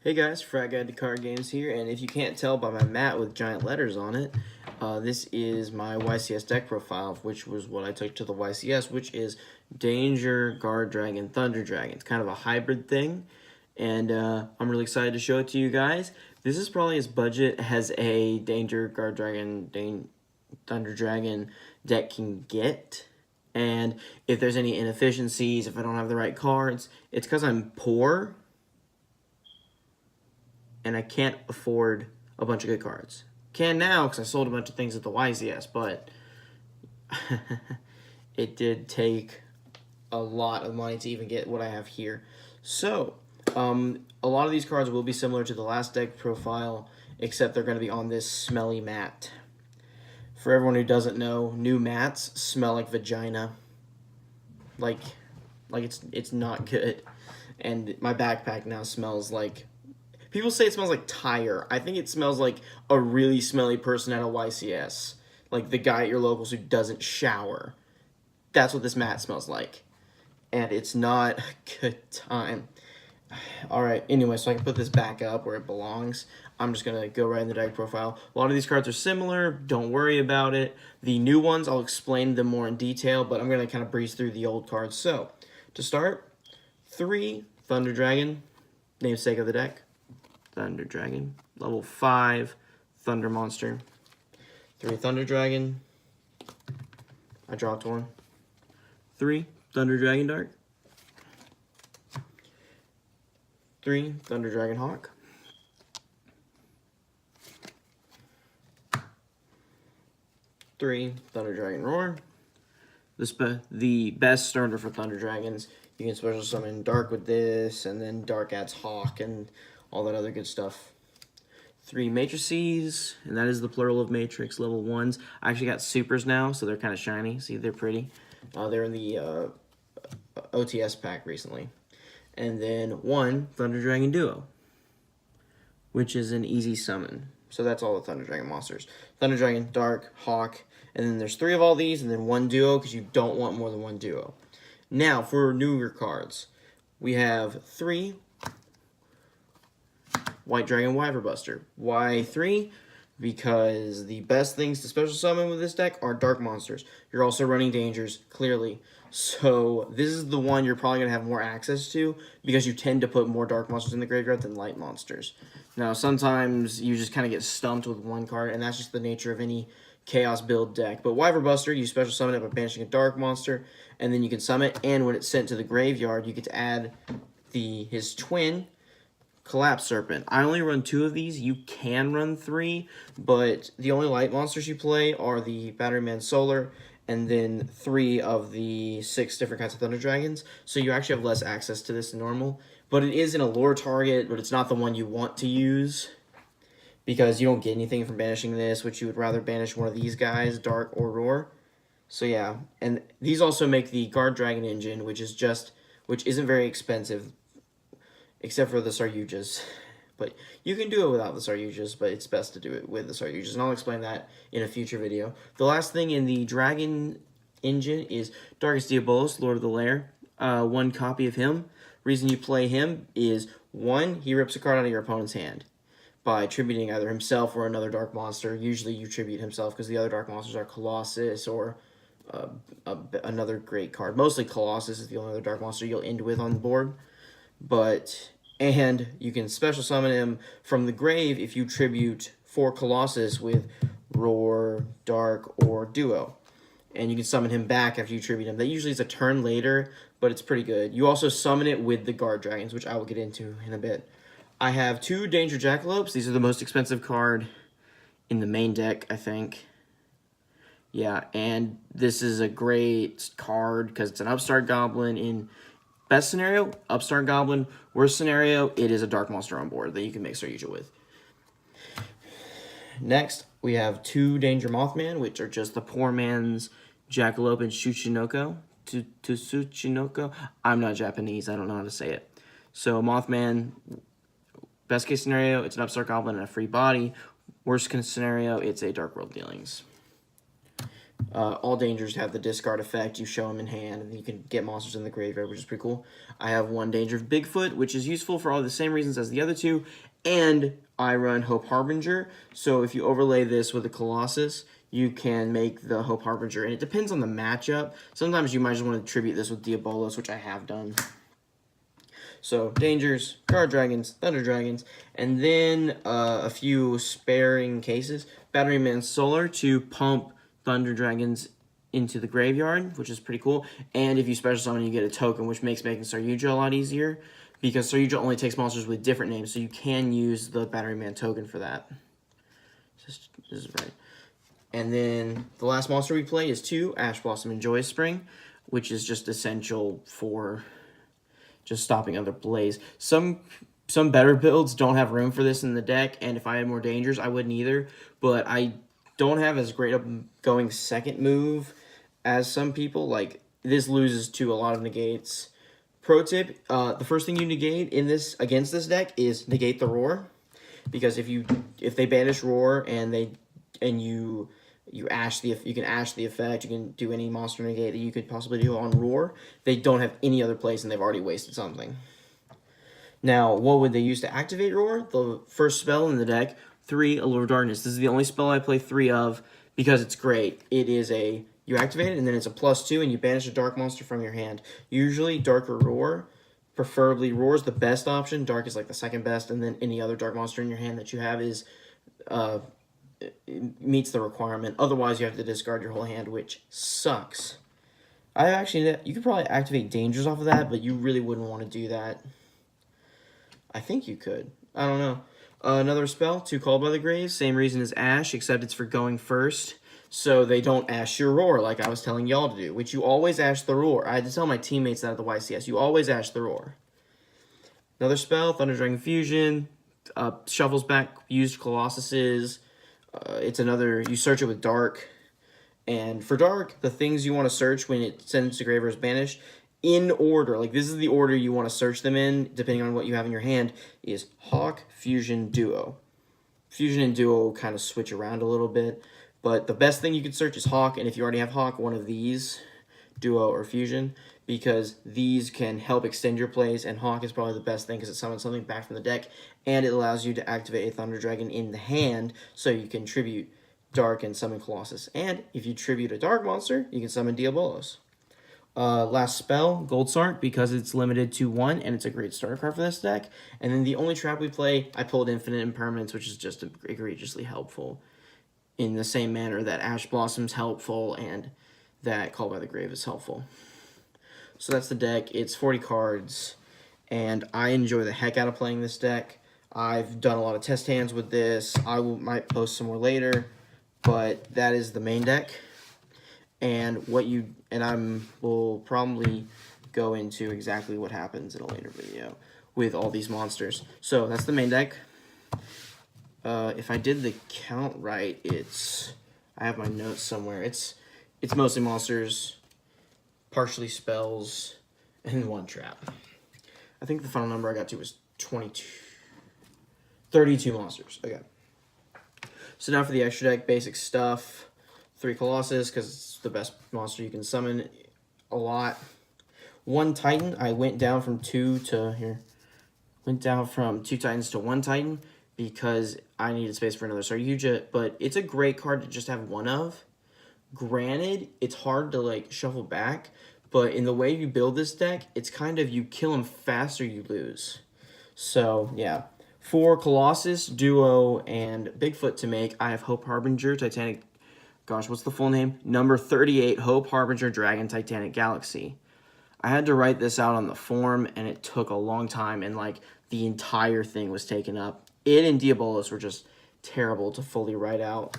Hey guys, Frat Guide to Card Games here, and if you can't tell by my mat with giant letters on it, this is my YCS deck profile, which was what I took to the YCS, which is Danger, Guardragon, Thunder Dragon. It's kind of a hybrid thing, and I'm really excited to show it to you guys. This is probably as budget as a Danger, Guardragon, Thunder Dragon deck can get. And if there's any inefficiencies, if I don't have the right cards, it's because I'm poor and I can't afford a bunch of good cards. Can now, because I sold a bunch of things at the YCS, but it did take a lot of money to even get what I have here. So, a lot of these cards will be similar to the last deck profile, except they're going to be on this smelly mat. For everyone who doesn't know, new mats smell like vagina. Like it's not good. And my backpack now smells like... People say it smells like tire. I think it smells like a really smelly person at a YCS. Like the guy at your locals who doesn't shower. That's what this mat smells like. And it's not a good time. Alright, anyway, so I can put this back up where it belongs. I'm just going to go right in the deck profile. A lot of these cards are similar. Don't worry about it. The new ones, I'll explain them more in detail, but I'm going to kind of breeze through the old cards. So, to start, 3 Thunder Dragon, namesake of the deck. Thunder Dragon. Level 5 Thunder Monster. 3 Thunder Dragon. I dropped one. 3 Thunder Dragon Dark. 3 Thunder Dragon Hawk. 3 Thunder Dragon Roar. The best starter for Thunder Dragons. You can special summon Dark with this, and then Dark adds Hawk and all that other good stuff. 3 Matrices, and that is the plural of Matrix, level 1s. I actually got supers now, so they're kind of shiny. See, they're pretty. They're in the OTS pack recently. And then 1 Thunder Dragon Duo, which is an easy summon. So that's all the Thunder Dragon monsters. Thunder Dragon, Dark, Hawk, and then there's 3 of all these, and then 1 Duo, because you don't want more than 1 Duo. Now, for newer cards, we have 3 White Dragon Wyver Buster. Why 3? Because the best things to special summon with this deck are dark monsters. You're also running dangers, clearly. So this is the one you're probably going to have more access to because you tend to put more dark monsters in the graveyard than light monsters. Now, sometimes you just kind of get stumped with one card, and that's just the nature of any Chaos build deck. But Wyver Buster, you special summon it by banishing a dark monster, and then you can summon it, and when it's sent to the graveyard, you get to add his twin, Collapse Serpent. I only run 2 of these. You can run 3, but the only light monsters you play are the Batteryman Solar and then 3 of the 6 different kinds of Thunder Dragons. So you actually have less access to this than normal. But it is an allure target, but it's not the one you want to use because you don't get anything from banishing this, which you would rather banish one of these guys, Dark or Roar. So yeah, and these also make the Guardragon engine, which isn't very expensive, except for the Saryujas. But you can do it without the Saryujas, but it's best to do it with the Saryujas, and I'll explain that in a future video. The last thing in the Dragon engine is Darkus Diabolus, Lord of the Lair. 1 copy of him. Reason you play him is, 1, he rips a card out of your opponent's hand by tributing either himself or another dark monster. Usually you tribute himself because the other dark monsters are Colossus or another great card. Mostly Colossus is the only other dark monster you'll end with on the board. And you can special summon him from the grave if you tribute 4 Colossus with Roar, Dark, or Duo. And you can summon him back after you tribute him. That usually is a turn later, but it's pretty good. You also summon it with the Guard Dragons, which I will get into in a bit. I have 2 Danger Jackalopes. These are the most expensive card in the main deck, I think. Yeah, and this is a great card because it's an Upstart Goblin in... Best scenario, Upstart Goblin. Worst scenario, it is a Dark Monster on board that you can make Saryuja with. Next, we have 2 Danger Mothman, which are just the poor man's Jackalope and Tsuchinoko. Tsuchinoko? I'm not Japanese, I don't know how to say it. So Mothman, best case scenario, it's an Upstart Goblin and a free body. Worst case scenario, it's a Dark World Dealings. All dangers have the discard effect. You show them in hand, and you can get monsters in the graveyard, which is pretty cool. I have one Danger of Bigfoot, which is useful for all the same reasons as the other two, and I run Hope Harbinger. So if you overlay this with a Colossus, you can make the Hope Harbinger, and it depends on the matchup. Sometimes you might just want to tribute this with Diabolos, which I have done. So Dangers, Guardragons, Thunder Dragons, and then a few sparing cases. Batteryman Solar to pump Thunder Dragons into the graveyard, which is pretty cool. And if you special summon, you get a token, which makes making Saryuja a lot easier, because Saryuja only takes monsters with different names, so you can use the Batteryman token for that. This is right. And then the last monster we play is 2, Ash Blossom and Joyous Spring, which is just essential for just stopping other plays. Some better builds don't have room for this in the deck, and if I had more dangers, I wouldn't either. But I don't have as great a going second move as some people. Like, this loses to a lot of negates. Pro tip, the first thing you negate in this against this deck is negate the Roar. Because if they banish Roar and you can ash the effect, you can do any monster negate that you could possibly do on Roar, they don't have any other place and they've already wasted something. Now, what would they use to activate Roar? The first spell in the deck, 3, Allure of Darkness. This is the only spell I play 3 of because it's great. It is you activate it and then it's a +2 and you banish a dark monster from your hand. Usually Dark or Roar. Preferably Roar is the best option. Dark is like the second best, and then any other dark monster in your hand that you have is meets the requirement. Otherwise, you have to discard your whole hand, which sucks. You could probably activate Dangers off of that, but you really wouldn't want to do that. I think you could. I don't know. Another spell, 2 Called by the Grave. Same reason as Ash, except it's for going first. So they don't ash your Roar like I was telling y'all to do, which you always ash the Roar. I had to tell my teammates that at the YCS. You always ash the Roar. Another spell, Thunder Dragon Fusion. Shuffles back used Colossuses. It's another, you search it with Dark. And for Dark, the things you want to search when it sends to graveyard is banished, in order, like this is the order you want to search them in, depending on what you have in your hand, is Hawk, Fusion, Duo. Fusion and Duo kind of switch around a little bit, but the best thing you can search is Hawk, and if you already have Hawk, one of these, Duo or Fusion, because these can help extend your plays, and Hawk is probably the best thing because it summons something back from the deck, and it allows you to activate a Thunder Dragon in the hand, so you can tribute Dark and summon Colossus. And if you tribute a Dark monster, you can summon Diabolos. Last spell, Gold Sart, because it's limited to 1, and it's a great starter card for this deck. And then the only trap we play, I pulled Infinite Impermanence, which is just egregiously helpful in the same manner that Ash Blossom's helpful and that Call by the Grave is helpful. So that's the deck. It's 40 cards, and I enjoy the heck out of playing this deck. I've done a lot of test hands with this. Might post some more later, but that is the main deck. And will probably go into exactly what happens in a later video with all these monsters. So that's the main deck. If I did the count right, I have my notes somewhere. It's mostly monsters, partially spells, and 1 trap. I think the final number I got to was 32 monsters. Okay. So now for the extra deck, basic stuff. 3 Colossus, because it's the best monster you can summon a lot. 1 Titan. I went down from 2 to here. Went down from 2 Titans to 1 Titan because I needed space for another Saryuja, but it's a great card to just have 1 of. Granted, it's hard to like shuffle back, but in the way you build this deck, it's kind of you kill them faster, you lose. So yeah, 4 Colossus, Duo, and Bigfoot to make. I have Hope Harbinger, Titanic. Gosh, what's the full name? Number 38, Hope Harbinger Dragon Titanic Galaxy. I had to write this out on the form, and it took a long time, and like the entire thing was taken up. It and Diabolos were just terrible to fully write out.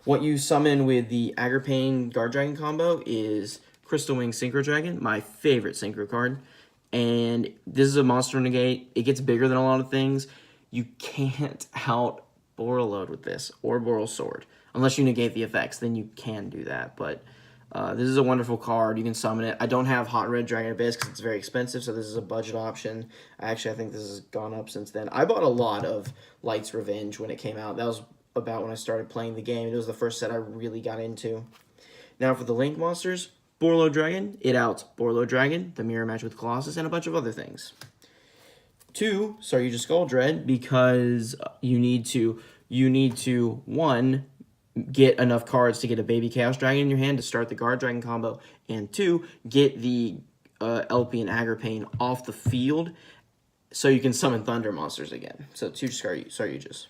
What you summon with the Agripane Guardragon combo is Crystal Wing Synchro Dragon, my favorite Synchro card. And this is a monster negate. It gets bigger than a lot of things. You can't out Boral Load with this, or Boral Sword. Unless you negate the effects, then you can do that. But this is a wonderful card. You can summon it. I don't have Hot Red Dragon Abyss because it's very expensive, so this is a budget option. I think this has gone up since then. I bought a lot of Light's Revenge when it came out. That was about when I started playing the game. It was the first set I really got into. Now for the Link monsters, Borlo Dragon, it outs Borlo Dragon, the mirror match with Colossus, and a bunch of other things. 2, Saryuja Skull Dread, because you need to 1, get enough cards to get a baby Chaos Dragon in your hand to start the Guardragon combo, and 2, get the LP and Agripane off the field so you can summon Thunder monsters again. So 2 Saryujas.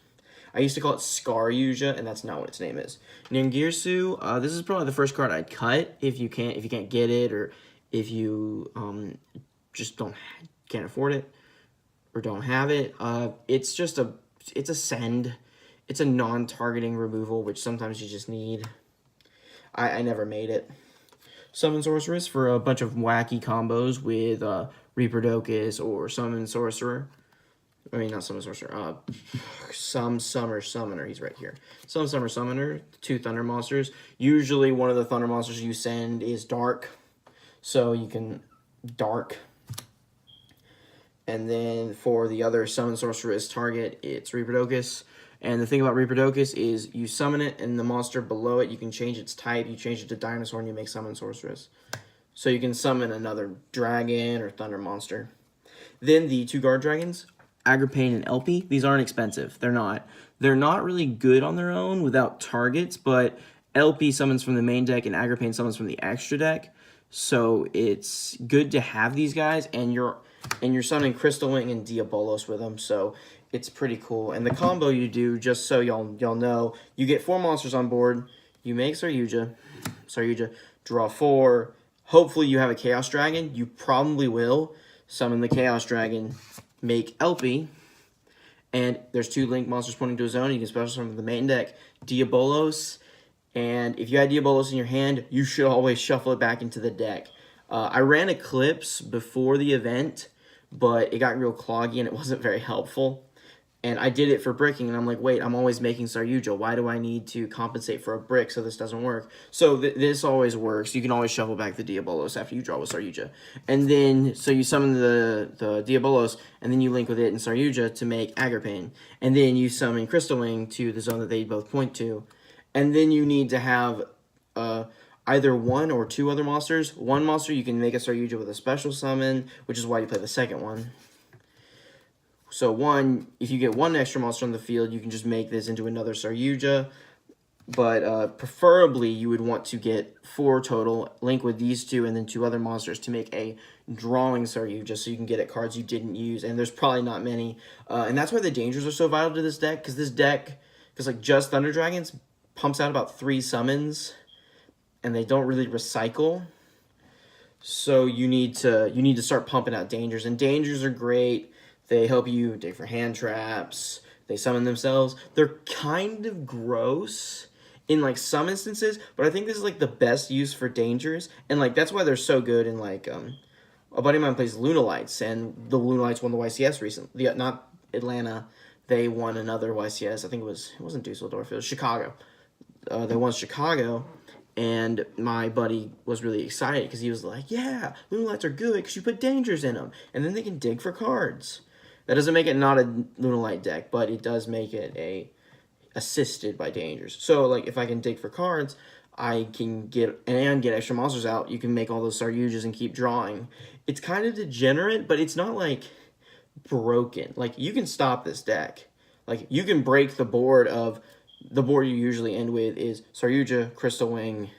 I used to call it Scaryuja, and that's not what its name is. Ningirsu, this is probably the first card I'd cut if you can't get it, or if you just can't afford it or don't have it. It's a send. It's a non-targeting removal, which sometimes you just need. I never made it. Summon Sorceress for a bunch of wacky combos with Reaper or Summon Sorcerer. I mean, not Summon Sorcerer. Some Summer Summoner. He's right here. Some Summer Summoner. 2 Thunder monsters. Usually one of the Thunder monsters you send is Dark. So you can Dark. And then for the other Summon Sorceress target, it's Reaper. And the thing about Reaper is you summon it, and the monster below it, you can change its type. You change it to Dinosaur, and you make Summon Sorceress. So you can summon another Dragon or Thunder monster. Then the 2 Guard Dragons, Agripane and LP. These aren't expensive. They're not. They're not really good on their own without targets, but LP summons from the main deck, and Agripane summons from the extra deck. So it's good to have these guys, and you're summoning Crystal Wing and Diabolos with them, so it's pretty cool. And the combo you do, just so y'all know, you get 4 monsters on board. You make Saryuja, draw 4. Hopefully you have a Chaos Dragon. You probably will. Summon the Chaos Dragon, make LP, and there's 2 Link monsters pointing to a zone. You can special summon the main deck, Diabolos, and if you had Diabolos in your hand, you should always shuffle it back into the deck. I ran Eclipse before the event, but it got real cloggy and it wasn't very helpful. And I did it for bricking, and I'm like, wait, I'm always making Saryuja. Why do I need to compensate for a brick so this doesn't work? So this always works. You can always shuffle back the Diabolos after you draw with Saryuja. And then, so you summon the Diabolos, and then you link with it in Saryuja to make Agripane. And then you summon Crystal Wing to the zone that they both point to. And then you need to have either 1 or 2 other monsters. 1 monster, you can make a Saryuja with a special summon, which is why you play the second one. So 1, if you get 1 extra monster on the field, you can just make this into another Saryuja. But preferably, you would want to get 4 total, link with these 2, and then 2 other monsters to make a drawing Saryuja, so you can get at cards you didn't use. And there's probably not many. And that's why the Dangers are so vital to this deck, because like just Thunder Dragons pumps out about 3 summons, and they don't really recycle. So you need to start pumping out Dangers, and Dangers are great. They help you dig for hand traps. They summon themselves. They're kind of gross in like some instances, but I think this is like the best use for Dangers, and like that's why they're so good. In like a buddy of mine plays Lunalights, and the Lunalights won the YCS recently. Not Atlanta. They won another YCS. I think it wasn't Dusseldorf. It was Chicago. They won Chicago. And my buddy was really excited because he was like, yeah, Lunalights are good because you put Dangers in them, and then they can dig for cards. That doesn't make it not a Lunalight deck, but it does make it assisted by Dangers. So, like, if I can dig for cards, I can get extra monsters out. You can make all those Saryujas and keep drawing. It's kind of degenerate, but it's not, like, broken. Like, you can stop this deck. Like, you can break the board you usually end with is Saryuja, Crystal Wing,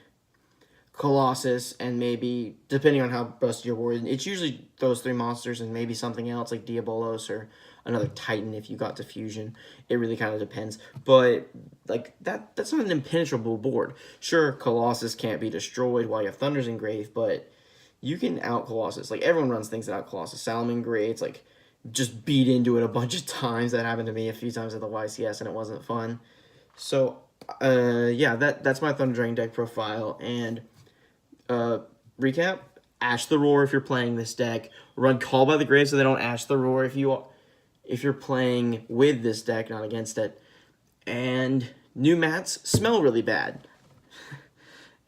Colossus, and maybe, depending on how busted your board is, it's usually those 3 monsters and maybe something else like Diabolos or another Titan if you got Diffusion. It really kind of depends. But, like, that's not an impenetrable board. Sure, Colossus can't be destroyed while you have Thunder's Engrave, but you can out Colossus. Like, everyone runs things that out Colossus. Salamangreats, like, just beat into it a bunch of times. That happened to me a few times at the YCS, and it wasn't fun. So, yeah, that's my Thunder Dragon deck profile, and recap, Ash the Roar if you're playing this deck. Run Call by the Grave so they don't Ash the Roar if you're playing with this deck, not against it. And new mats smell really bad.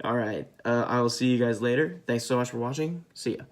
All right, I will see you guys later. Thanks so much for watching. See ya.